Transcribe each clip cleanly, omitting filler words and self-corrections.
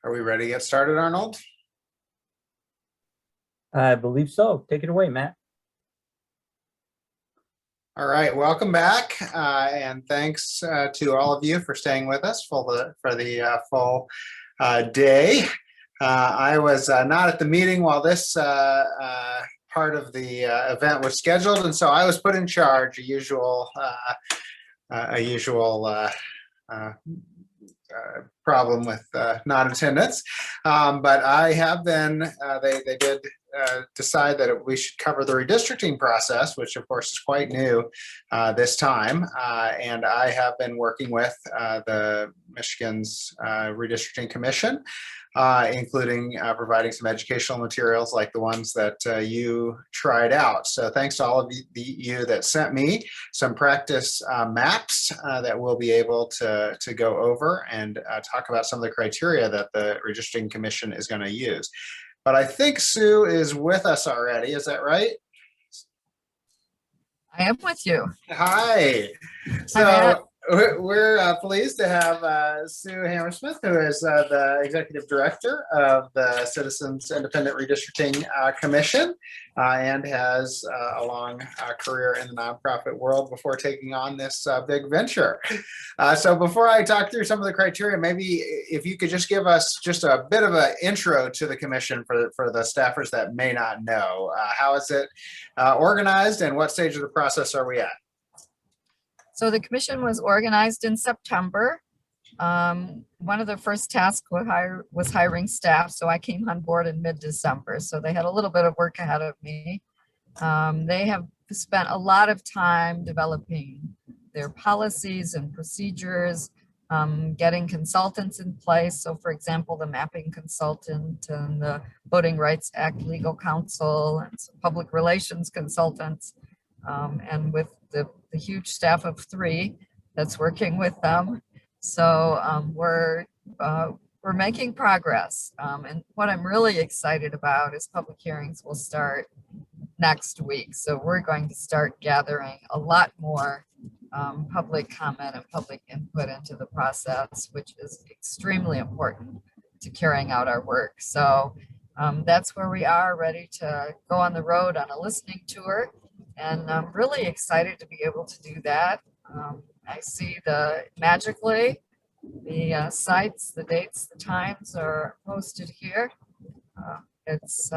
Are we ready to get started, Arnold? I believe so. Take it away, Matt. All right, welcome back, and thanks to all of you for staying with us for the full day. I was not at the meeting while this part of the event was scheduled, and so I was put in charge, a usual problem with non-attendance, but I have been, they did decide that we should cover the redistricting process, which of course is quite new this time, and I have been working with the Michigan's Redistricting Commission, including providing some educational materials like the ones that you tried out. So thanks to all of you that sent me some practice maps that we'll be able to go over and talk about some of the criteria that the Redistricting Commission is going to use. But I think Sue is with us already. Is that right? I am with you. Hi. So we're pleased to have Sue Hammersmith, who is the Executive Director of the Citizens Independent Redistricting Commission, and has a long career in the nonprofit world before taking on this big venture. So before I talk through some of the criteria, maybe if you could just give us just a bit of an intro to the commission for the staffers that may not know. How is it organized, and what stage of the process are we at? So the commission was organized in September. One of the first tasks was hiring staff, so I came on board in mid-December. So they had a little bit of work ahead of me. They have spent a lot of time developing their policies and procedures, getting consultants in place. So for example, the mapping consultant and the Voting Rights Act legal counsel and some public relations consultants, and with the huge staff of 3 that's working with them. So we're making progress. And what I'm really excited about is public hearings will start next week. So we're going to start gathering a lot more public comment and public input into the process, which is extremely important to carrying out our work. So that's where we are, ready to go on the road on a listening tour. And I'm really excited to be able to do that. I see magically the sites, the dates, the times are posted here. It's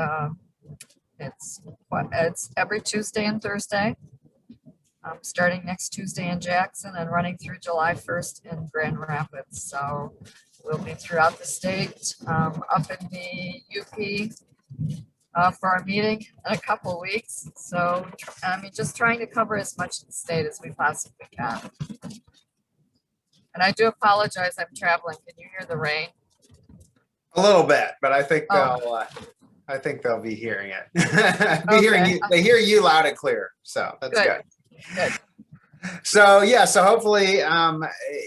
every Tuesday and Thursday, starting next Tuesday in Jackson and running through July 1st in Grand Rapids. So we'll be throughout the state, up in the UP. For our meeting in a couple of weeks. So, I mean, just trying to cover as much of the state as we possibly can. And I do apologize, I'm traveling. Can you hear the rain? A little bit, but I think they'll be hearing it. They hear you loud and clear. So that's good. Good. So yeah, so hopefully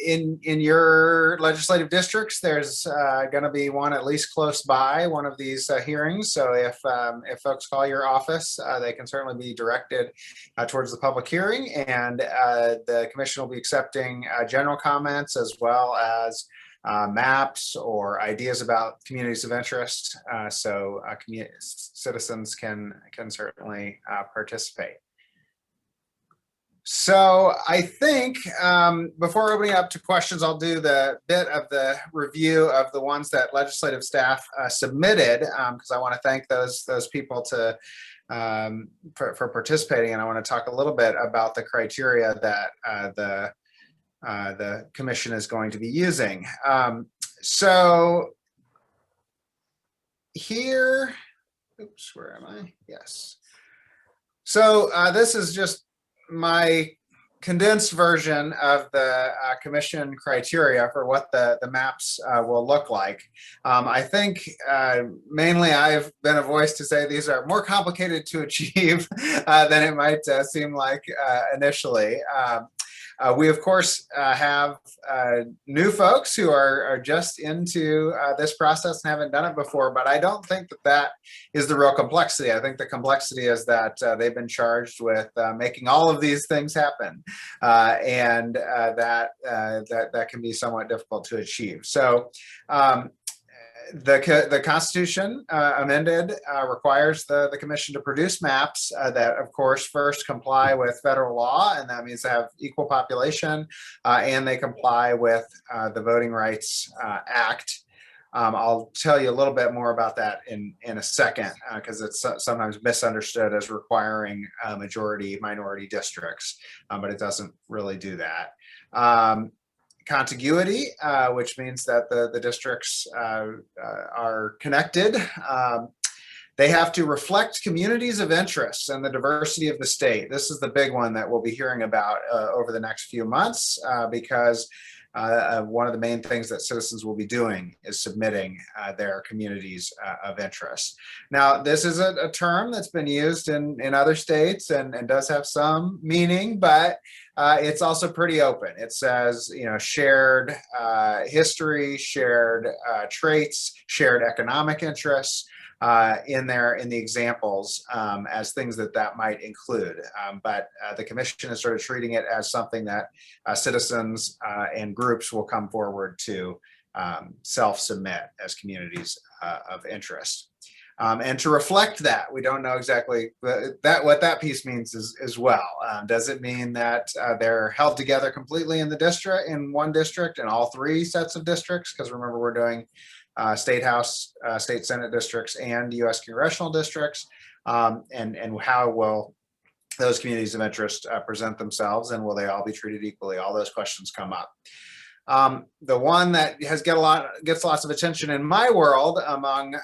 in your legislative districts, there's going to be one at least close by one of these hearings. So if folks call your office, they can certainly be directed towards the public hearing, and the commission will be accepting general comments as well as maps or ideas about communities of interest. So citizens can certainly participate. So I think before opening up to questions, I'll do the bit of the review of the ones that legislative staff submitted, because I want to thank those people for participating, and I want to talk a little bit about the criteria that the commission is going to be using. So here, oops, where am I? Yes. So this is just my condensed version of the commission criteria for what the maps will look like. I think mainly I've been a voice to say these are more complicated to achieve than it might seem like initially. We, of course, have new folks who are just into this process and haven't done it before, but I don't think that is the real complexity. I think the complexity is that they've been charged with making all of these things happen, and that can be somewhat difficult to achieve. So The Constitution amended requires the commission to produce maps that, of course, first comply with federal law, and that means they have equal population, and they comply with the Voting Rights Act. I'll tell you a little bit more about that in a second, because it's sometimes misunderstood as requiring majority minority districts, but it doesn't really do that. Contiguity, which means that the districts are connected. They have to reflect communities of interest and the diversity of the state. This is the big one that we'll be hearing about over the next few months, because one of the main things that citizens will be doing is submitting their communities of interest. Now, this is a term that's been used in other states and does have some meaning, but it's also pretty open. It says, shared history, shared traits, shared economic interests in the examples as things that might include. But the commission is sort of treating it as something that citizens and groups will come forward to self-submit as communities of interest. And to reflect that, we don't know exactly what that piece means as well. Does it mean that they're held together completely in one district and all three sets of districts? Because remember, we're doing state house, state senate districts, and U.S. congressional districts, and how will those communities of interest present themselves, and will they all be treated equally? All those questions come up. The one that gets lots of attention in my world among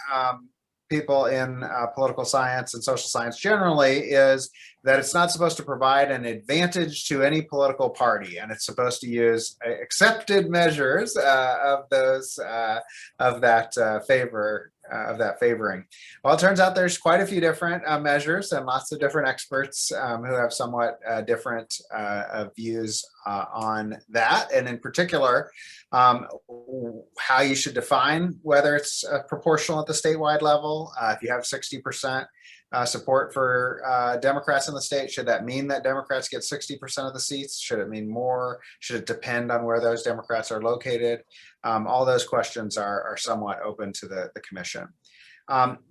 people in political science and social science generally is that it's not supposed to provide an advantage to any political party, and it's supposed to use accepted measures of that favoring. Well, it turns out there's quite a few different measures and lots of different experts who have somewhat different views on that, and in particular, how you should define whether it's proportional at the statewide level. If you have 60% support for Democrats in the state, should that mean that Democrats get 60% of the seats? Should it mean more? Should it depend on where those Democrats are located? All those questions are somewhat open to the commission.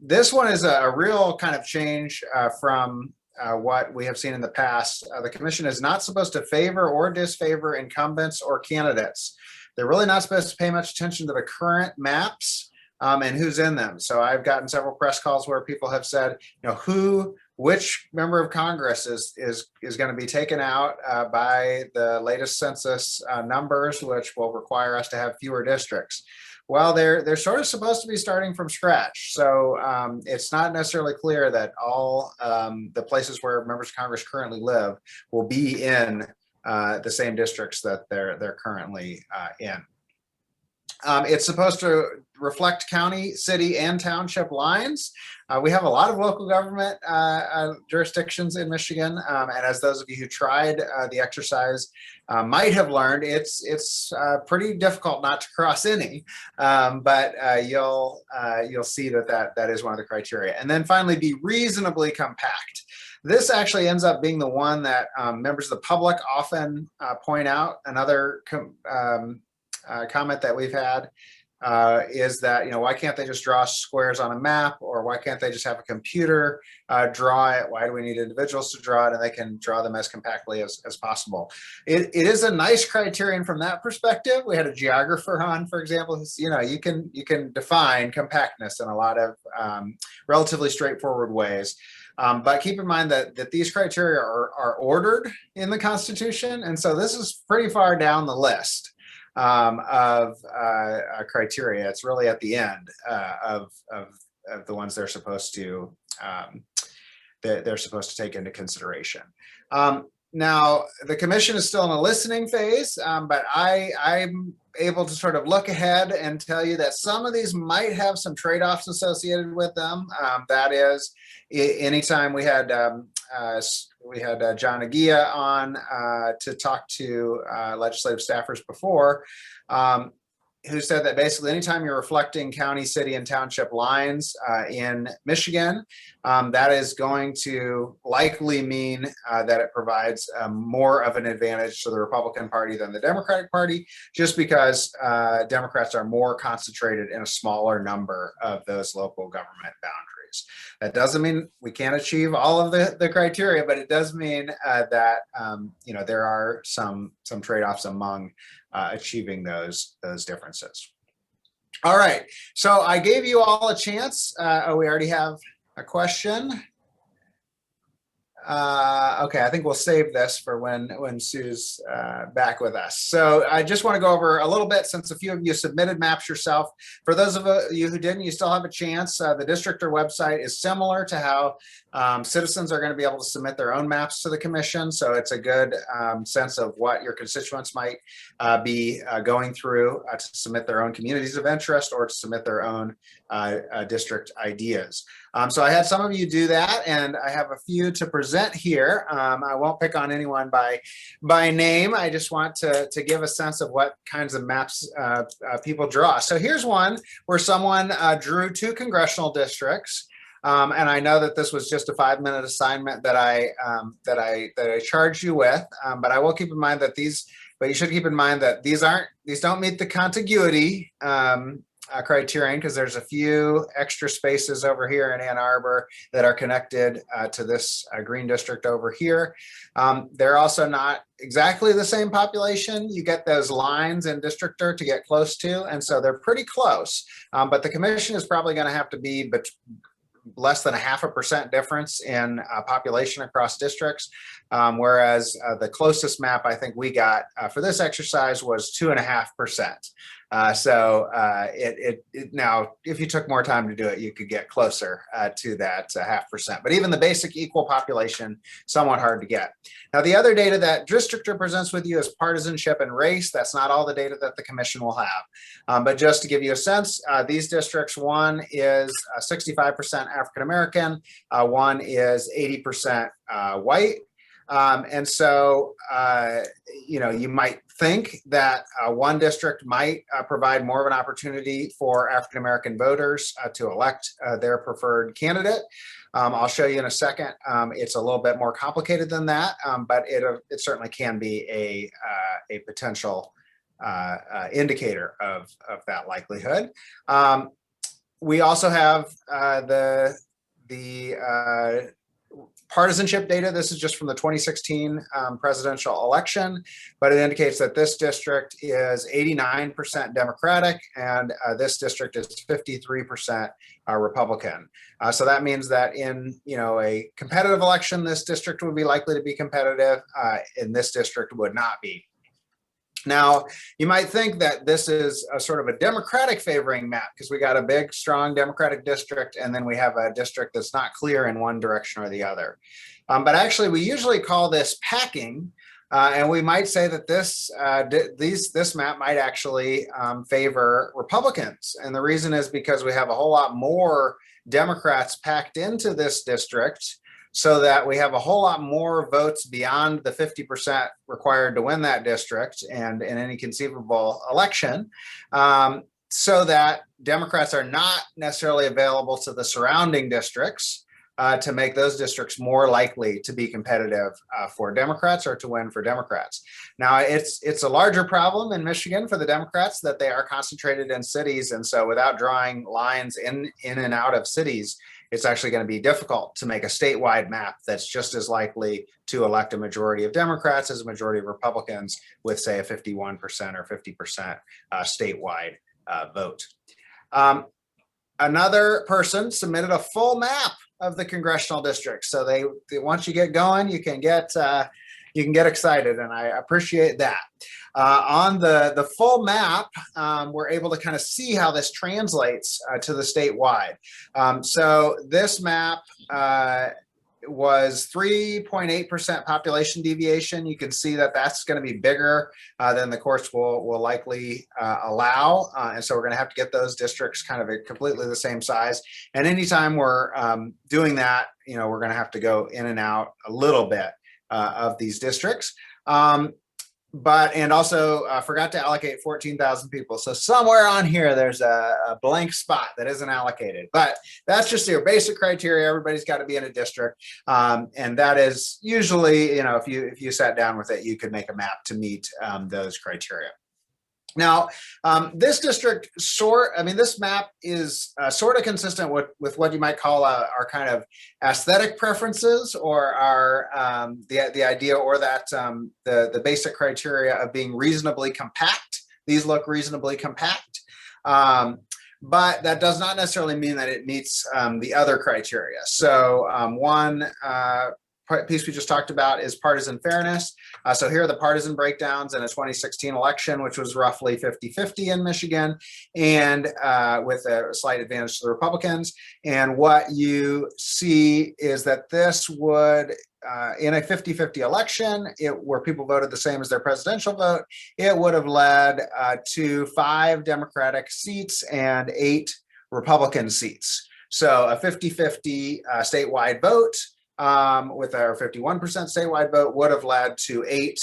This one is a real kind of change from what we have seen in the past. The commission is not supposed to favor or disfavor incumbents or candidates. They're really not supposed to pay much attention to the current maps and who's in them. So I've gotten several press calls where people have said, which member of Congress is going to be taken out by the latest census numbers, which will require us to have fewer districts. Well, they're sort of supposed to be starting from scratch. So it's not necessarily clear that all the places where members of Congress currently live will be in the same districts that they're currently in. It's supposed to reflect county, city, and township lines. We have a lot of local government jurisdictions in Michigan, and as those of you who tried the exercise might have learned, it's pretty difficult not to cross any, but you'll see that is one of the criteria. And then finally, be reasonably compact. This actually ends up being the one that members of the public often point out. Another comment that we've had is that, why can't they just draw squares on a map, or why can't they just have a computer draw it? Why do we need individuals to draw it, and they can draw them as compactly as possible? It is a nice criterion from that perspective. We had a geographer on, for example, who's, you can define compactness in a lot of relatively straightforward ways. But keep in mind that these criteria are ordered in the Constitution, and so this is pretty far down the list of criteria. It's really at the end of the ones they're supposed to take into consideration. Now, the commission is still in a listening phase, but I'm able to sort of look ahead and tell you that some of these might have some trade-offs associated with them. That is, anytime we had John Aguia on to talk to legislative staffers before, who said that basically anytime you're reflecting county, city, and township lines in Michigan, that is going to likely mean that it provides more of an advantage to the Republican Party than the Democratic Party, just because Democrats are more concentrated in a smaller number of those local government boundaries. That doesn't mean we can't achieve all of the criteria, but it does mean that there are some trade-offs among achieving those differences. All right, so I gave you all a chance. Oh, we already have a question. Okay, I think we'll save this for when Sue's back with us. So I just want to go over a little bit, since a few of you submitted maps yourself. For those of you who didn't, you still have a chance. The Districtor website is similar to how citizens are going to be able to submit their own maps to the commission. So it's a good sense of what your constituents might be going through to submit their own communities of interest or to submit their own district ideas. So I had some of you do that, and I have a few to present here. I won't pick on anyone by name. I just want to give a sense of what kinds of maps people draw. So here's one where someone drew 2 congressional districts. And I know that this was just a 5-minute assignment that I charged you with, but I will keep in mind that but you should keep in mind that these don't meet the contiguity criterion, because there's a few extra spaces over here in Ann Arbor that are connected to this green district over here. They're also not exactly the same population. You get those lines in Districtor to get close to, and so they're pretty close. But the commission is probably going to have to be less than 0.5% difference in population across districts, whereas the closest map I think we got for this exercise was 2.5%. Now, if you took more time to do it, you could get closer to that 0.5%. But even the basic equal population, somewhat hard to get. Now, the other data that Districtor presents with you is partisanship and race. That's not all the data that the commission will have. But just to give you a sense, these districts, one is 65% African American, one is 80% white. And so, you might think that one district might provide more of an opportunity for African-American voters to elect their preferred candidate. I'll show you in a second. It's a little bit more complicated than that, but it certainly can be a potential indicator of that likelihood. We also have the partisanship data. This is just from the 2016 presidential election, but it indicates that this district is 89% Democratic, and this district is 53% Republican. So that means that in a competitive election, this district would be likely to be competitive, and this district would not be. Now, you might think that this is a sort of a Democratic favoring map, because we got a big, strong Democratic district, and then we have a district that's not clear in one direction or the other. But actually, we usually call this packing, and we might say that this map might actually favor Republicans. And the reason is because we have a whole lot more Democrats packed into this district, so that we have a whole lot more votes beyond the 50% required to win that district and in any conceivable election, so that Democrats are not necessarily available to the surrounding districts to make those districts more likely to be competitive for Democrats or to win for Democrats. Now, it's a larger problem in Michigan for the Democrats that they are concentrated in cities, and so without drawing lines in and out of cities, it's actually going to be difficult to make a statewide map that's just as likely to elect a majority of Democrats as a majority of Republicans with, say, a 51% or 50% statewide vote. Another person submitted a full map of the congressional districts. So they once you get going, you can get excited, and I appreciate that. On the full map, we're able to kind of see how this translates to the statewide. So this map was 3.8% population deviation. You can see that that's going to be bigger than the courts will likely allow. And so we're going to have to get those districts kind of completely the same size. And anytime we're doing that, we're going to have to go in and out a little bit of these districts. and also forgot to allocate 14,000 people. So somewhere on here, there's a blank spot that isn't allocated, but that's just your basic criteria. Everybody's got to be in a district. And that is usually, if you sat down with it, you could make a map to meet those criteria. Now, this district this map is sort of consistent with what you might call our kind of aesthetic preferences, or our the idea, or that the basic criteria of being reasonably compact. These look reasonably compact, but that does not necessarily mean that it meets the other criteria. So one piece we just talked about is partisan fairness. So here are the partisan breakdowns in a 2016 election, which was roughly 50-50 in Michigan, and with a slight advantage to the Republicans. And what you see is that this would, in a 50-50 election, where people voted the same as their presidential vote, it would have led to 5 Democratic seats and 8 Republican seats. So a 50-50 statewide vote, with our 51% statewide vote, would have led to 8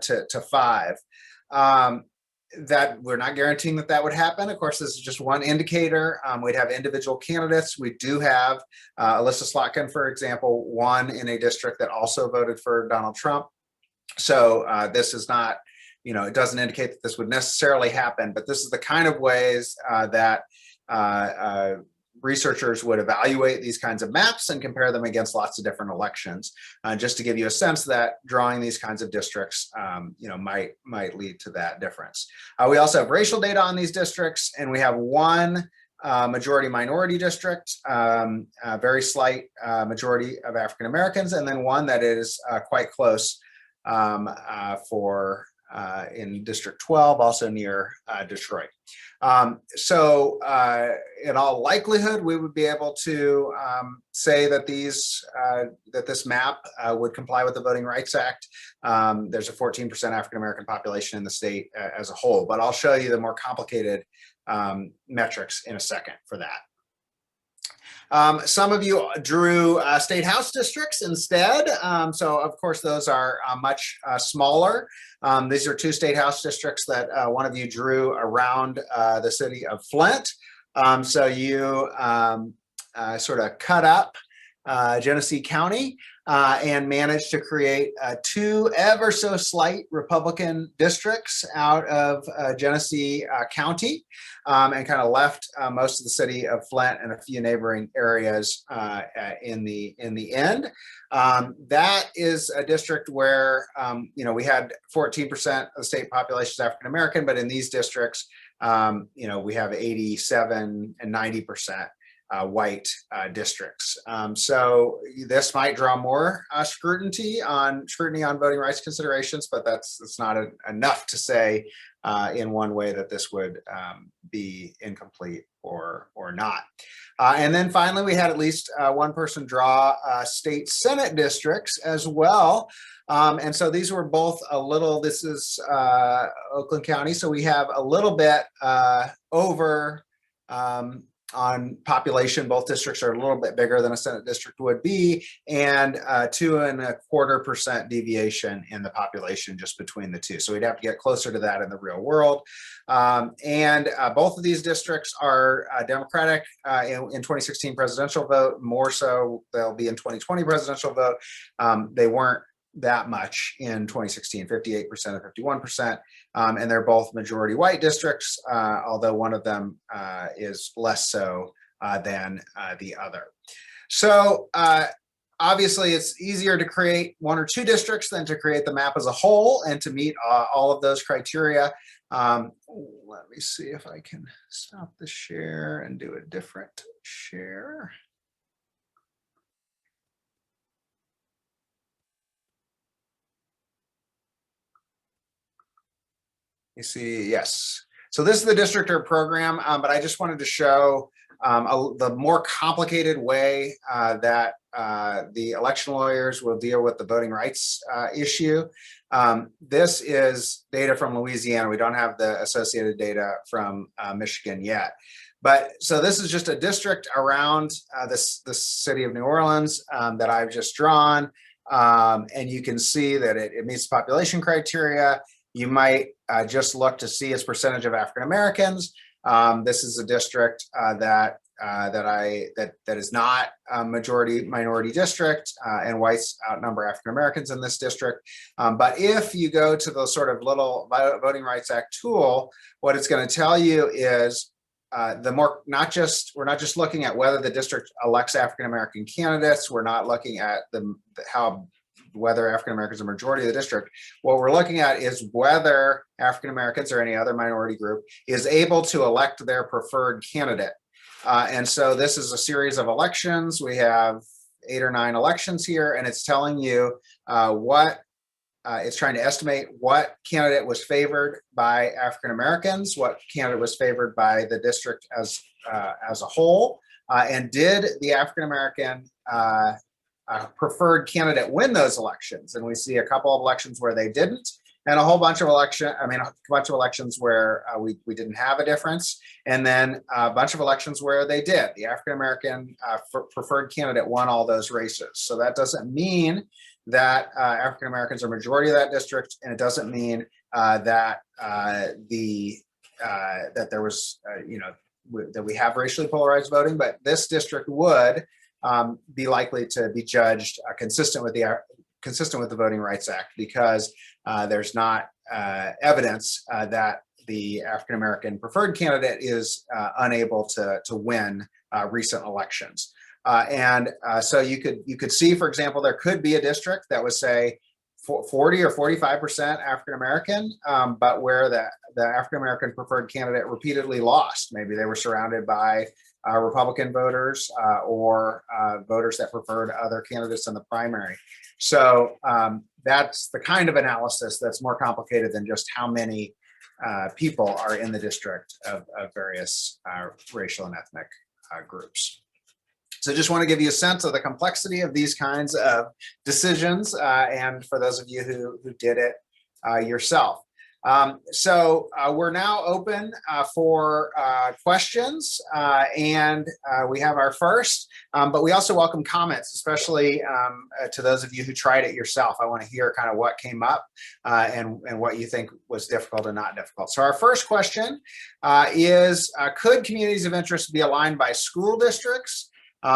to 5. That we're not guaranteeing that would happen. Of course, this is just one indicator. We'd have individual candidates. We do have Alyssa Slotkin, for example, won in a district that also voted for Donald Trump. So this is not, it doesn't indicate that this would necessarily happen, but this is the kind of ways that researchers would evaluate these kinds of maps and compare them against lots of different elections, just to give you a sense that drawing these kinds of districts, might lead to that difference. We also have racial data on these districts, and we have one majority minority district, a very slight majority of African Americans, and then one that is quite close in District 12, also near Detroit. So in all likelihood, we would be able to say that this map would comply with the Voting Rights Act. There's a 14% African-American population in the state as a whole, but I'll show you the more complicated metrics in a second for that. Some of you drew state house districts instead. So of course, those are much smaller. These are 2 state house districts that one of you drew around the city of Flint. So you sort of cut up Genesee County and managed to create 2 ever so slight Republican districts out of Genesee County, and kind of left most of the city of Flint and a few neighboring areas in the end. That is a district where we had 14% of the state population is African American, but in these districts, we have 87 and 90% white districts. So this might draw more scrutiny on voting rights considerations, but that's not enough to say in one way that this would be incomplete or not. And then finally, we had at least one person draw state Senate districts as well. And so these were both this is Oakland County, so we have a little bit over on population. Both districts are a little bit bigger than a Senate district would be, and 2.25% deviation in the population just between the two. So we'd have to get closer to that in the real world. And both of these districts are Democratic in 2016 presidential vote. More so, they'll be in 2020 presidential vote. They weren't that much in 2016, 58% and 51%. And they're both majority white districts, although one of them is less so than the other. So obviously it's easier to create 1 or 2 districts than to create the map as a whole and to meet all of those criteria. Let me see if I can stop the share and do a different share. You see, yes. So this is the Districtor program, but I just wanted to show the more complicated way that the election lawyers will deal with the voting rights issue. This is data from Louisiana. We don't have the associated data from Michigan yet. But so this is just a district around this city of New Orleans that I've just drawn. And you can see that it meets population criteria. you might just look to see its percentage of African Americans. This is a district that is not a majority minority district, and whites outnumber African Americans in this district. But if you go to the sort of little Voting Rights Act tool, what it's going to tell you is we're not just looking at whether the district elects African American candidates. We're not looking at whether African Americans are majority of the district. What we're looking at is whether African Americans or any other minority group is able to elect their preferred candidate. And so this is a series of elections. We have 8 or 9 elections here, and it's telling you it's trying to estimate what candidate was favored by African Americans, what candidate was favored by the district as a whole, and did the African American preferred candidate win those elections. And we see a couple of elections where they didn't, and a bunch of elections where we didn't have a difference, and then a bunch of elections where they did. The African American preferred candidate won all those races. So that doesn't mean that African Americans are majority of that district, and it doesn't mean that there was that we have racially polarized voting, but this district would be likely to be judged consistent with the Voting Rights Act, because there's not evidence that the African American preferred candidate is unable to win recent elections. So you could see, for example, there could be a district that was, say, 40 or 45% African American, but where the African American preferred candidate repeatedly lost. Maybe they were surrounded by Republican voters or voters that preferred other candidates in the primary. So that's the kind of analysis that's more complicated than just how many people are in the district of various racial and ethnic groups. So just want to give you a sense of the complexity of these kinds of decisions, and for those of you who did it yourself. So we're now open for questions, and we have our first, but we also welcome comments, especially to those of you who tried it yourself. I want to hear kind of what came up and what you think was difficult and not difficult. So our first question is, could communities of interest be aligned by school districts?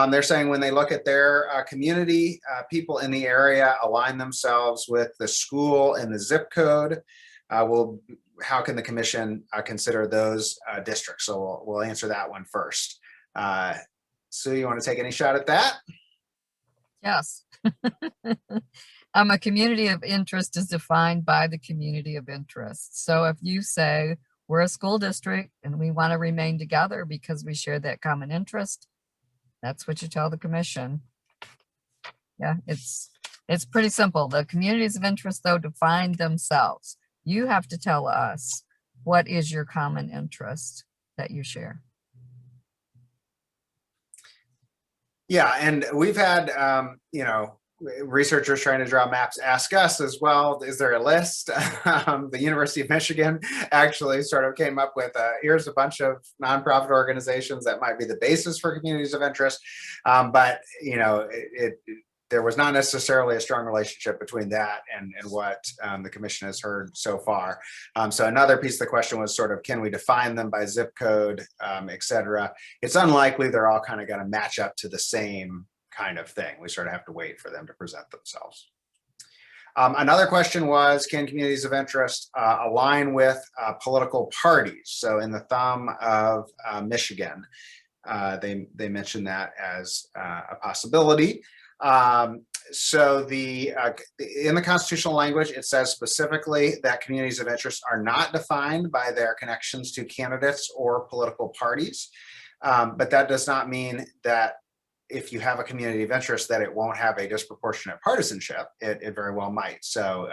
They're saying when they look at their community, people in the area align themselves with the school and the zip code. How can the commission consider those districts? So we'll answer that one first. Sue, you want to take any shot at that? Yes. A community of interest is defined by the community of interest. So if you say we're a school district and we want to remain together because we share that common interest, that's what you tell the commission. Yeah, it's pretty simple. The communities of interest, though, define themselves. You have to tell us what is your common interest that you share. Yeah, and we've had, researchers trying to draw maps ask us as well, is there a list? The University of Michigan actually sort of came up with, here's a bunch of nonprofit organizations that might be the basis for communities of interest. But, there was not necessarily a strong relationship between that and what the commission has heard so far. So another piece of the question was sort of, can we define them by zip code, et cetera? It's unlikely they're all kind of going to match up to the same kind of thing. We sort of have to wait for them to present themselves. Another question was, can communities of interest align with political parties? So in the thumb of Michigan, they mentioned that as a possibility. So in the constitutional language, it says specifically that communities of interest are not defined by their connections to candidates or political parties. But that does not mean that if you have a community of interest that it won't have a disproportionate partisanship. It very well might. So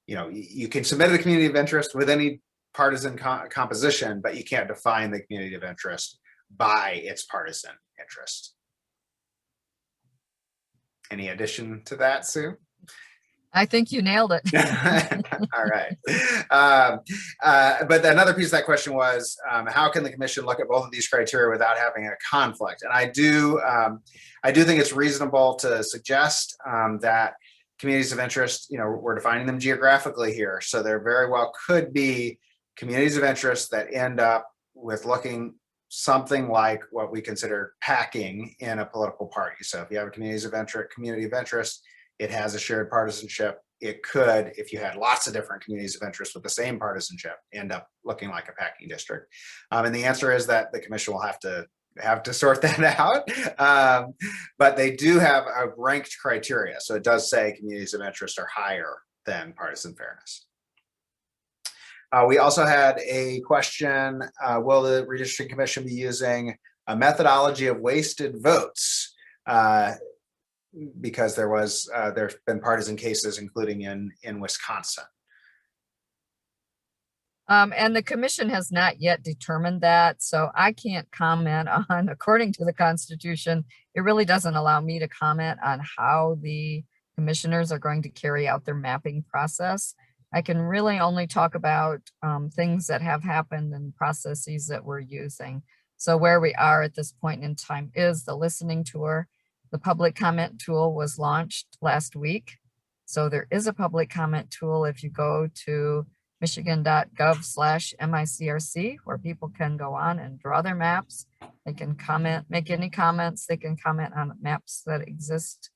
you can submit a community of interest with any partisan composition, but you can't define the community of interest by its partisan interest. Any addition to that, Sue? I think you nailed it. All right. But another piece of that question was, how can the commission look at both of these criteria without having a conflict? And I do think it's reasonable to suggest that communities of interest, we're defining them geographically here. So there very well could be communities of interest that end up with looking something like what we consider packing in a political party. So if you have a community of interest, it has a shared partisanship. It could, if you had lots of different communities of interest with the same partisanship, end up looking like a packing district. And the answer is that the commission will have to sort that out. But they do have a ranked criteria. So it does say communities of interest are higher than partisan fairness. We also had a question, will the Redistricting Commission be using a methodology of wasted votes? Because there's been partisan cases, including in Wisconsin. And the commission has not yet determined that, so I can't comment on, according to the Constitution, it really doesn't allow me to comment on how the commissioners are going to carry out their mapping process. I can really only talk about things that have happened and processes that we're using. So where we are at this point in time is the listening tour. The public comment tool was launched last week. So there is a public comment tool if you go to michigan.gov/MICRC, where people can go on and draw their maps. They can comment, make any comments. They can comment on maps that exist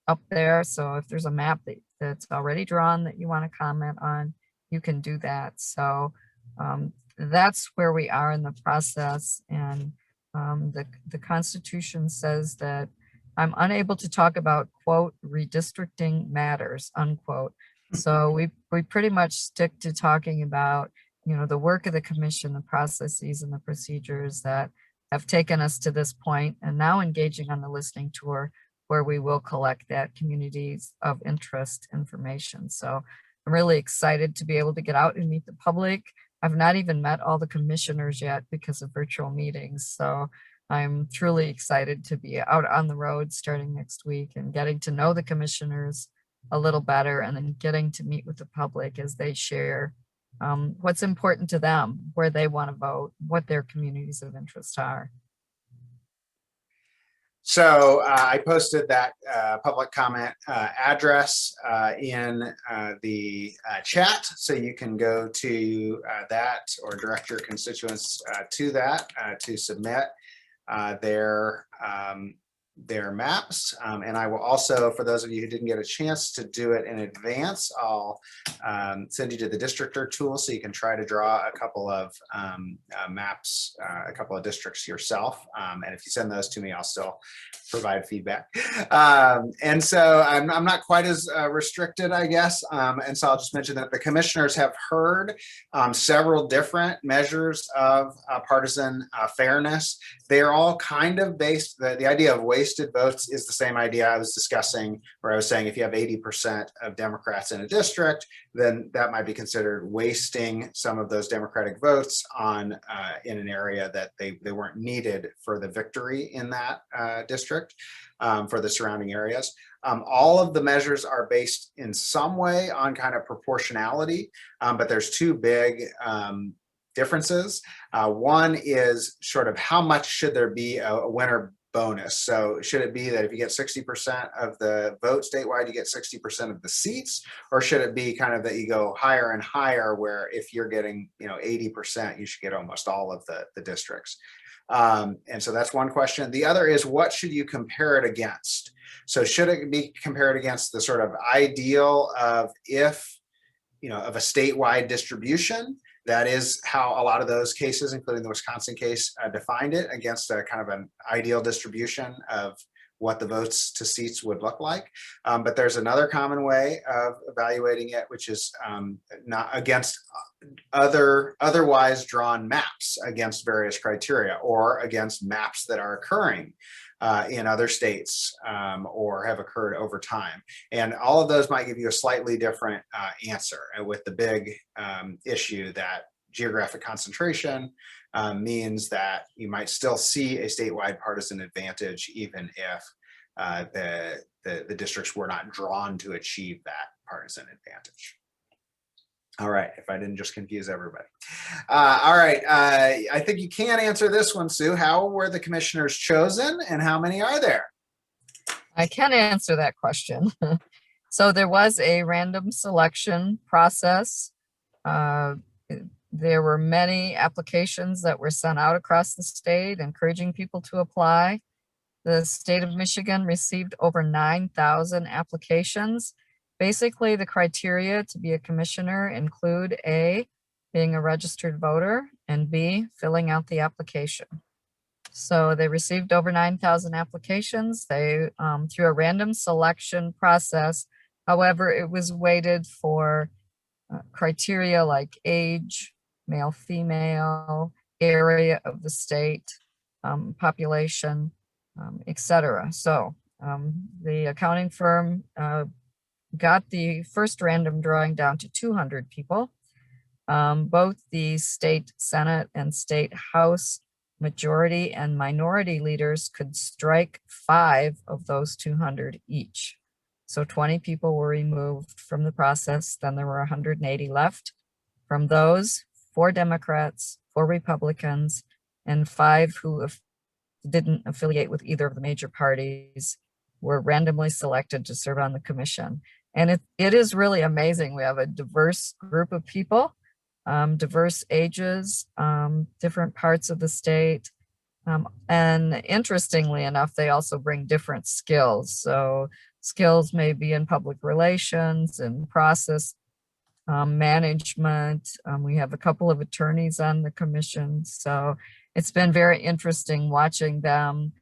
up there. So if there's a map that's already drawn that you want to comment on, you can do that. So that's where we are in the process. And the Constitution says that I'm unable to talk about, quote, redistricting matters, unquote. So we pretty much stick to talking about, the work of the commission, the processes and the procedures that have taken us to this point, and now engaging on the listening tour, where we will collect that communities of interest information. So I'm really excited to be able to get out and meet the public. I've not even met all the commissioners yet because of virtual meetings. So I'm truly excited to be out on the road starting next week and getting to know the commissioners a little better, and then getting to meet with the public as they share what's important to them, where they want to vote, what their communities of interest are. So I posted that public comment address in the chat, so you can go to that or direct your constituents to that to submit their maps. And I will also, for those of you who didn't get a chance to do it in advance, I'll send you to the districtor tool so you can try to draw a couple of maps, a couple of districts yourself. And if you send those to me, I'll still provide feedback. And so I'm not quite as restricted, I guess. And so I'll just mention that the commissioners have heard several different measures of partisan fairness. They're all kind of based, the idea of wasted votes is the same idea I was discussing, where I was saying if you have 80% of Democrats in a district, then that might be considered wasting some of those Democratic votes on in an area that they weren't needed for the victory in that district for the surrounding areas. All of the measures are based in some way on kind of proportionality, but there's two big differences. One is sort of how much should there be a winner bonus. So should it be that if you get 60% of the vote statewide, you get 60% of the seats, or should it be kind of that you go higher and higher, where if you're getting 80%, you should get almost all of the districts. And so that's one question. The other is, what should you compare it against? So should it be compared against the sort of ideal of of a statewide distribution? That is how a lot of those cases, including the Wisconsin case, defined it, against a kind of an ideal distribution of what the votes to seats would look like. But there's another common way of evaluating it, which is not against otherwise drawn maps against various criteria, or against maps that are occurring in other states or have occurred over time. And all of those might give you a slightly different answer, with the big issue that geographic concentration means that you might still see a statewide partisan advantage, even if the districts were not drawn to achieve that partisan advantage. All right, if I didn't just confuse everybody. All right, I think you can answer this one, Sue. How were the commissioners chosen, and how many are there? I can answer that question. So there was a random selection process. Uh, There were many applications that were sent out across the state, encouraging people to apply. The state of Michigan received over 9,000 applications. Basically, the criteria to be a commissioner include A, being a registered voter, and B, filling out the application. So they received over 9,000 applications. They, through a random selection process. However, it was weighted for criteria like age, male, female, area of the state, population, etc. So the accounting firm got the first random drawing down to 200 people. Both the state Senate and state House majority and minority leaders could strike 5 of those 200 each. So 20 people were removed from the process. Then there were 180 left. From those, 4 Democrats, 4 Republicans, and 5 who didn't affiliate with either of the major parties were randomly selected to serve on the commission. And it is really amazing. We have a diverse group of people, diverse ages, different parts of the state. And interestingly enough, they also bring different skills. So skills may be in public relations and process management. We have a couple of attorneys on the commission. So it's been very interesting watching them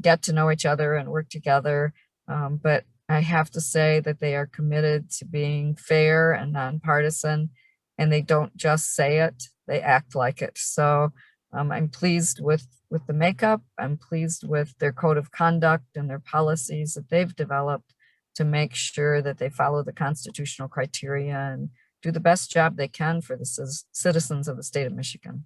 get to know each other and work together. But I have to say that they are committed to being fair and nonpartisan, and they don't just say it, they act like it. So I'm pleased with the makeup. I'm pleased with their code of conduct and their policies that they've developed to make sure that they follow the constitutional criteria and do the best job they can for the citizens of the state of Michigan.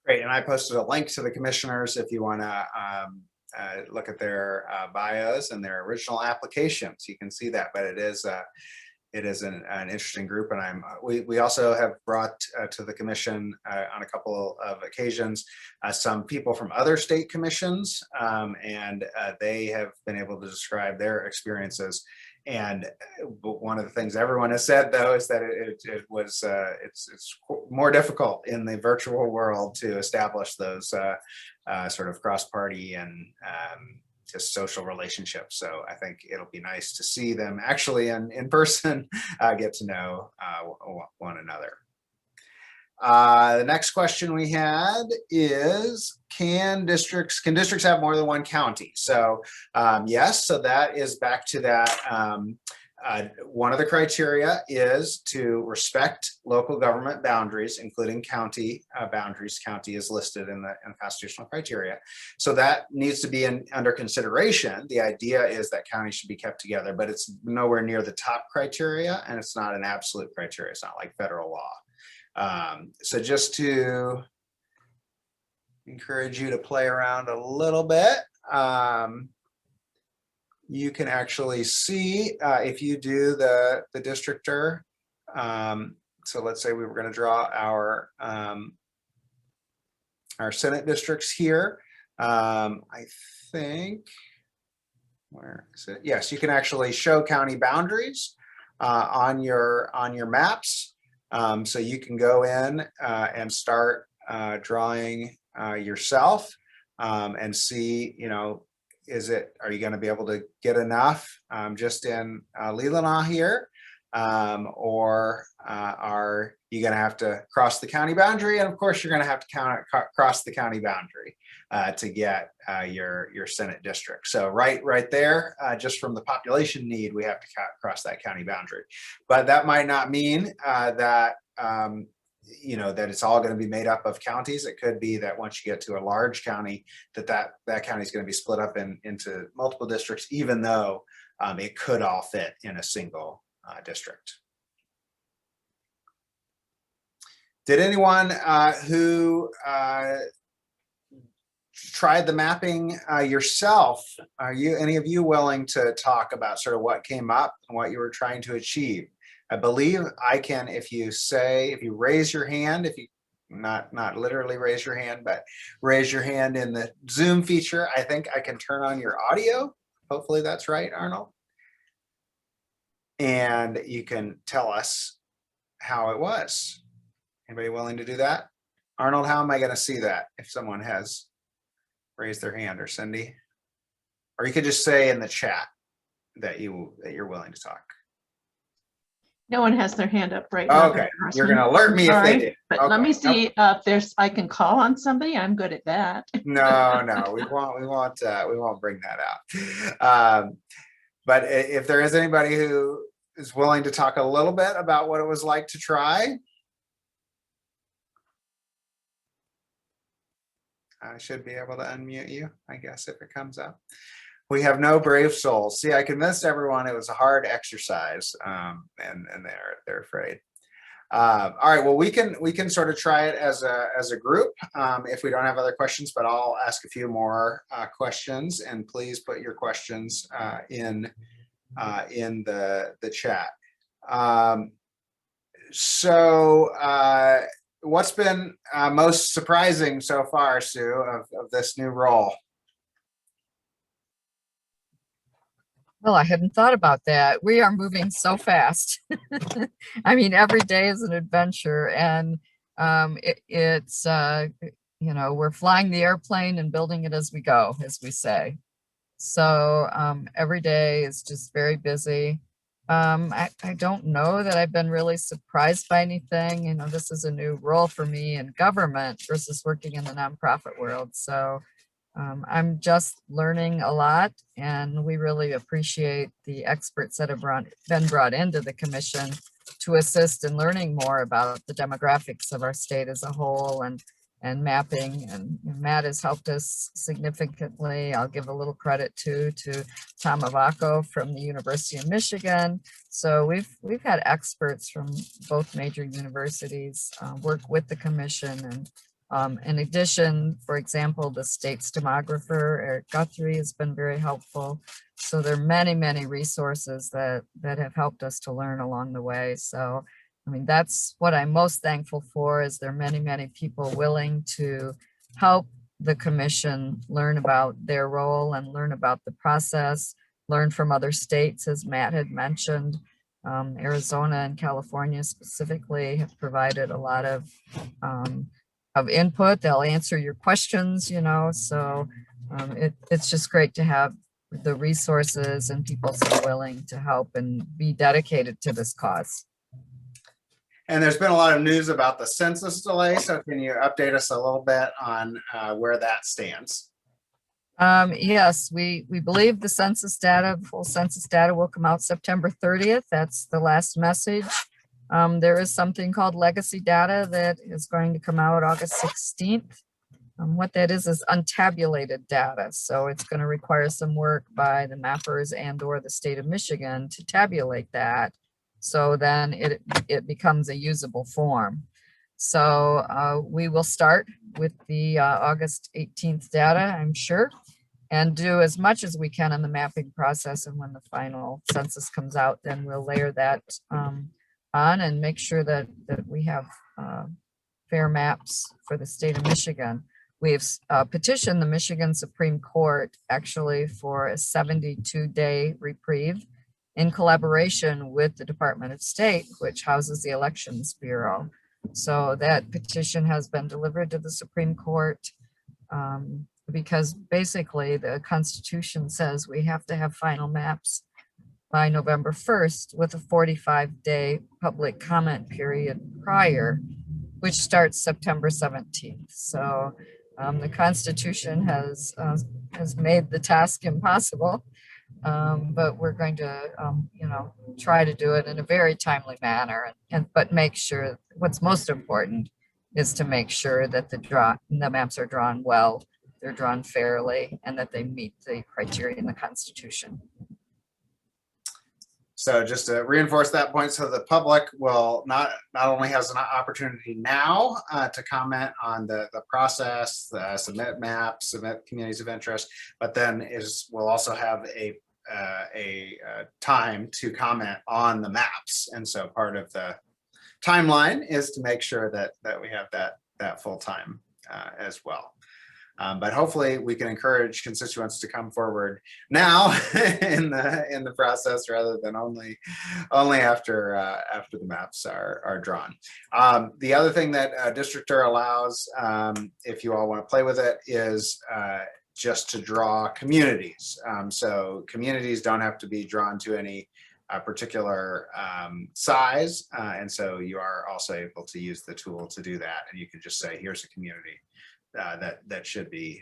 Great, and I posted a link to the commissioners if you want to look at their bios and their original applications. You can see that, but it is an interesting group, and we also have brought to the commission on a couple of occasions some people from other state commissions, and they have been able to describe their experiences. And one of the things everyone has said, though, is that it's more difficult in the virtual world to establish those sort of cross-party and just social relationships. So I think it'll be nice to see them actually in person, get to know one another. The next question we had is, can districts have more than one county? So yes, so that is back to that. One of the criteria is to respect local government boundaries, including county boundaries. County is listed in the constitutional criteria. So that needs to be under consideration. The idea is that counties should be kept together, but it's nowhere near the top criteria, and it's not an absolute criteria. It's not like federal law. So just to encourage you to play around a little bit, you can actually see if you do the districtor. So let's say we were going to draw our Senate districts here. I think, where is it? Yes, you can actually show county boundaries on your maps. So you can go in and start drawing yourself and see, are you going to be able to get enough just in Leelanau here? Or are you going to have to cross the county boundary? And of course, you're going to have to cross the county boundary to get your Senate district. So right there, just from the population need, we have to cross that county boundary. But that might not mean that that it's all going to be made up of counties. It could be that once you get to a large county, that county is going to be split up into multiple districts, even though it could all fit in a single district. Did anyone who tried the mapping yourself, any of you willing to talk about sort of what came up and what you were trying to achieve? I believe I can, if you raise your hand, if you not literally raise your hand, but raise your hand in the Zoom feature, I think I can turn on your audio, Hopefully that's right, Arnold. And you can tell us how it was. Anybody willing to do that? Arnold, how am I going to see that if someone has raised their hand, or Cindy? Or you could just say in the chat that you're willing to talk. No one has their hand up right now. Okay, you're going to alert me if they do. But let me Okay. see if there's, I can call on somebody. I'm good at that. No, we won't bring that out. But if there is anybody who is willing to talk a little bit about what it was like to try, I should be able to unmute you, I guess, if it comes up. We have no brave souls. See, I convinced everyone it was a hard exercise, and they're afraid. All right, well, we can sort of try it as a group if we don't have other questions, but I'll ask a few more questions, and please put your questions in the chat. What's been most surprising so far, Sue, of this new role? Well, I hadn't thought about that. We are moving so fast. I mean, every day is an adventure, and it's you know, we're flying the airplane and building it as we go, as we say. So every day is just very busy. I don't know that I've been really surprised by anything. You know, this is a new role for me in government versus working in the nonprofit world. So I'm just learning a lot, and we really appreciate the experts that have been brought into the commission to assist in learning more about the demographics of our state as a whole, and mapping. And Matt has helped us significantly. I'll give a little credit to Tom Avaco from the University of Michigan. So we've had experts from both major universities work with the commission. And in addition, for example, the state's demographer, Eric Guthrie, has been very helpful. So there are many, many resources that have helped us to learn along the way. So, I mean, that's what I'm most thankful for, is there are many, many people willing to help the commission learn about their role and learn about the process, learn from other states, as Matt had mentioned. Arizona and California specifically have provided a lot of input. They'll answer your questions, you know, so it's just great to have the resources and people so willing to help and be dedicated to this cause. And there's been a lot of news about the census delay, so can you update us a little bit on where that stands? Yes, we believe the census data, full census data, will come out September 30th. That's the last message. There is something called legacy data that is going to come out August 16th. What that is untabulated data. So it's going to require some work by the mappers and/or the state of Michigan to tabulate that. So then it becomes a usable form. So we will start with the August 18th data, I'm sure, and do as much as we can in the mapping process. And when the final census comes out, then we'll layer that on and make sure that we have fair maps for the state of Michigan. We've petitioned the Michigan Supreme Court actually for a 72-day reprieve in collaboration with the Department of State, which houses the Elections Bureau. So that petition has been delivered to the Supreme Court because basically the Constitution says we have to have final maps by November 1st with a 45-day public comment period prior, which starts September 17th. So the Constitution has made the task impossible, but we're going to, you know, try to do it in a very timely manner, but make sure what's most important is to make sure that the maps are drawn well, they're drawn fairly, and that they meet the criteria in the Constitution. So just to reinforce that point, so the public will not only has an opportunity now to comment on the process, submit maps, submit communities of interest, but then will also have a time to comment on the maps. And so part of the timeline is to make sure that we have that full time as well. But hopefully we can encourage constituents to come forward now in the process rather than only after the maps are drawn. The other thing that Districtor allows, if you all want to play with it, is just to draw communities. So communities don't have to be drawn to any particular size, and so you are also able to use the tool to do that. And you can just say, here's a community that should be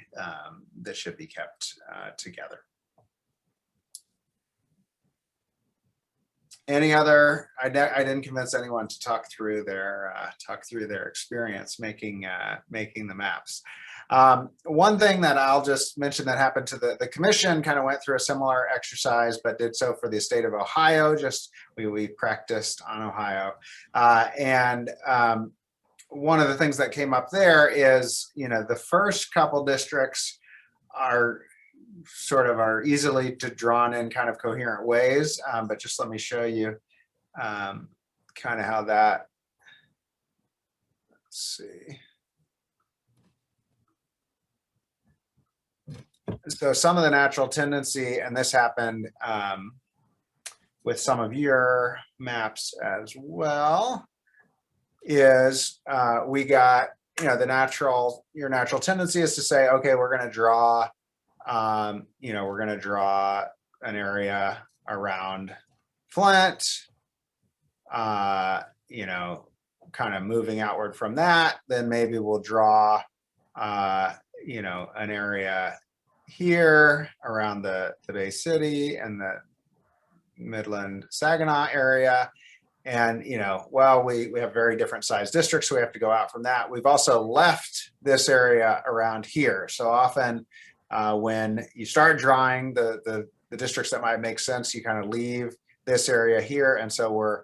kept together. Any other? I didn't convince anyone to talk through their experience making the maps. One thing that I'll just mention that happened to the commission, kind of went through a similar exercise, but did so for the state of Ohio. Just we practiced on Ohio, and one of the things that came up there is, the first couple districts are easily drawn in kind of coherent ways, but just let me show you kind of how that. Let's see. So some of the natural tendency, and this happened with some of your maps as well, is we got, your natural tendency is to say, okay, we're going to draw, we're going to draw an area around Flint, kind of moving outward from that. Then maybe we'll draw, an area here around the Bay City and the Midland Saginaw area. And, well, we have very different size districts, so we have to go out from that. We've also left this area around here. So often when you start drawing the districts that might make sense, you kind of leave this area here. And so we're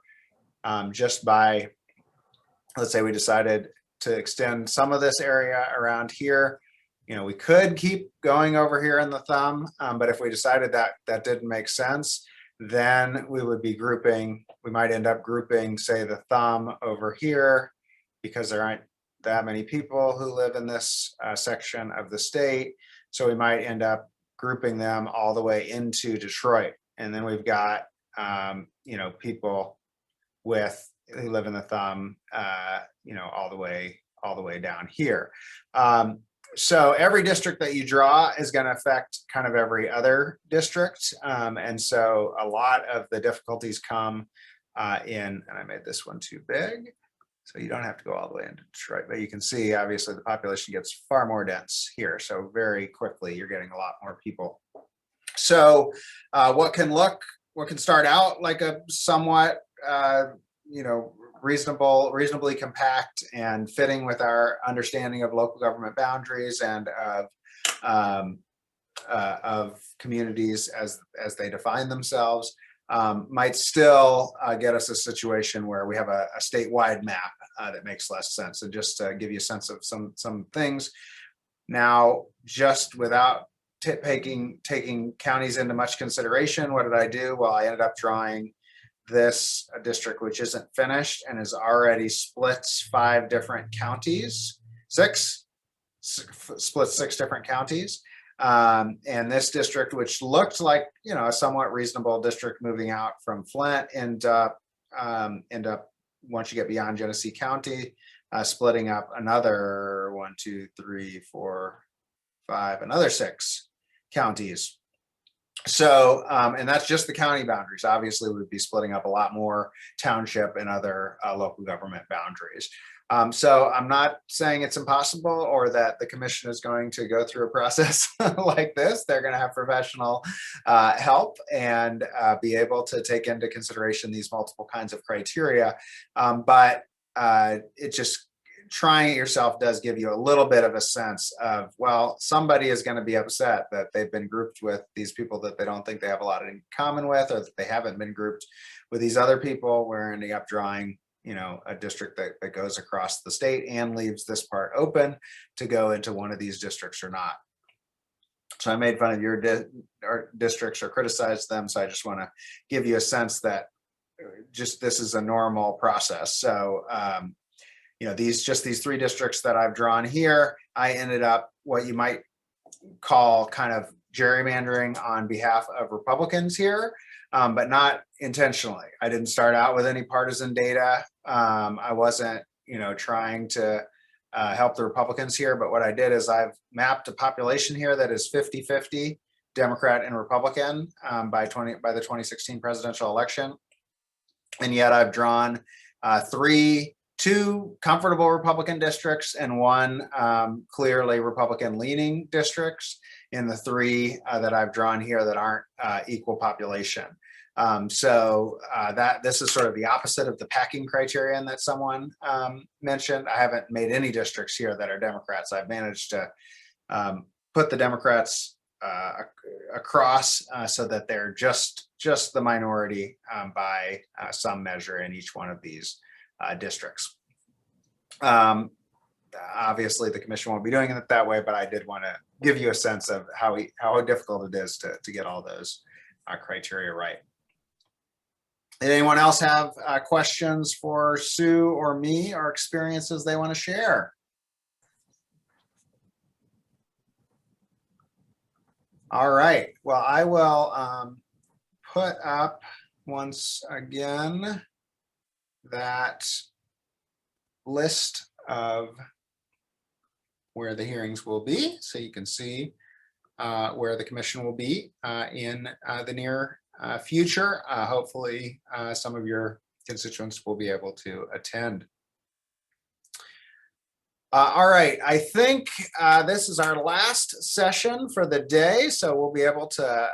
just by, let's say we decided to extend some of this area around here. We could keep going over here in the thumb, but if we decided that didn't make sense, then we would be grouping, we might end up grouping, say, the thumb over here, because there aren't that many people who live in this section of the state. So we might end up grouping them all the way into Detroit. And then we've got, people who live in the thumb, all the way down here. So every district that you draw is going to affect kind of every other district. And so a lot of the difficulties come and I made this one too big, so you don't have to go all the way into Detroit, but you can see obviously the population gets far more dense here. So very quickly you're getting a lot more people. So what can start out like a somewhat, reasonably compact and fitting with our understanding of local government boundaries and of communities as they define themselves, might still get us a situation where we have a statewide map that makes less sense. And just to give you a sense of some things now, just without taking counties into much consideration, what did I do? Well, I ended up drawing this district, which isn't finished and is already splits 5 different counties, splits 6 different counties. And this district, which looked like, a somewhat reasonable district moving out from Flint, end up once you get beyond Genesee County, splitting up another 1, 2, 3, 4, 5, another 6 counties. So, and that's just the county boundaries. Obviously, we'd be splitting up a lot more township and other local government boundaries. So I'm not saying it's impossible or that the commission is going to go through a process like this. They're going to have professional help and be able to take into consideration these multiple kinds of criteria. But it just, trying it yourself does give you a little bit of a sense of, well, somebody is going to be upset that they've been grouped with these people that they don't think they have a lot in common with, or that they haven't been grouped with these other people. We're ending up drawing, a district that goes across the state and leaves this part open to go into one of these districts or not. So I made fun of your districts or criticized them. So I just want to give you a sense that just this is a normal process. So, these 3 districts that I've drawn here, I ended up, what you might call kind of gerrymandering on behalf of Republicans here, but not intentionally. I didn't start out with any partisan data. I wasn't, trying to help the Republicans here, but what I did is I've mapped a population here that is 50-50 Democrat and Republican by the 2016 presidential election. And yet I've drawn two comfortable Republican districts and one clearly Republican leaning districts in the three that I've drawn here that aren't equal population. So this is sort of the opposite of the packing criterion that someone mentioned. I haven't made any districts here that are Democrats. I've managed to put the Democrats across so that they're just the minority by some measure in each one of these districts. Obviously, the commission won't be doing it that way, but I did want to give you a sense of how difficult it is to get all those criteria right. Did anyone else have questions for Sue or me or experiences they want to share? All right. Well, I will put up once again that list of where the hearings will be, so you can see where the commission will be in the near future. Hopefully, some of your constituents will be able to attend. All right, I think this is our last session for the day, so we'll be able to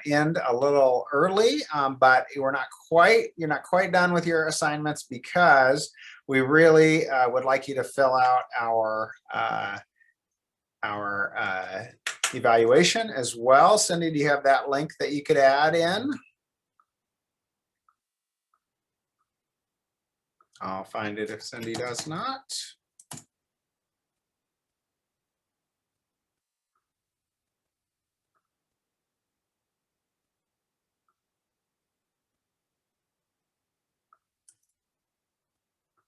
end a little early, but you're not quite done with your assignments because we really would like you to fill out our evaluation as well. Cindy, do you have that link that you could add in? I'll find it if Cindy does not.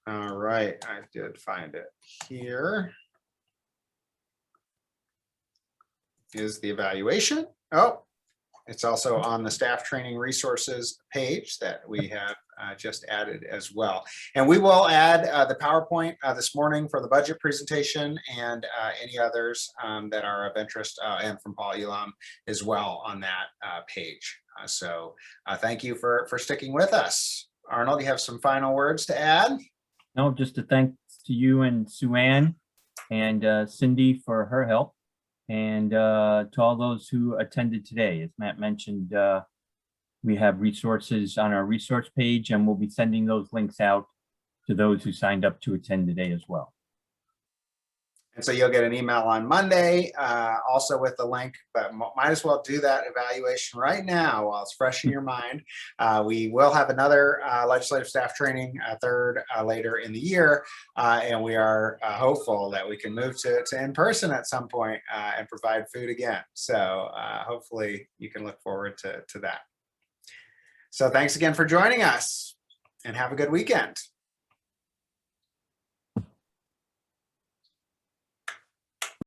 All right, I did find it here. Is the evaluation. Oh, it's also on the staff training resources page that we have just added as well. And we will add the PowerPoint this morning for the budget presentation and any others that are of interest and from Paul Elam as well on that page. So thank you for sticking with us. Arnold, you have some final words to add? No, just to thank to you and Suann and Cindy for her help. And to all those who attended today. As Matt mentioned, we have resources on our resource page, and we'll be sending those links out to those who signed up to attend today as well. And so you'll get an email on Monday, also with the link, but might as well do that evaluation right now while it's fresh in your mind. We will have another legislative staff training, third later in the year, and we are hopeful that we can move to in person at some point and provide food again. So hopefully you can look forward to that. So thanks again for joining us and have a good weekend.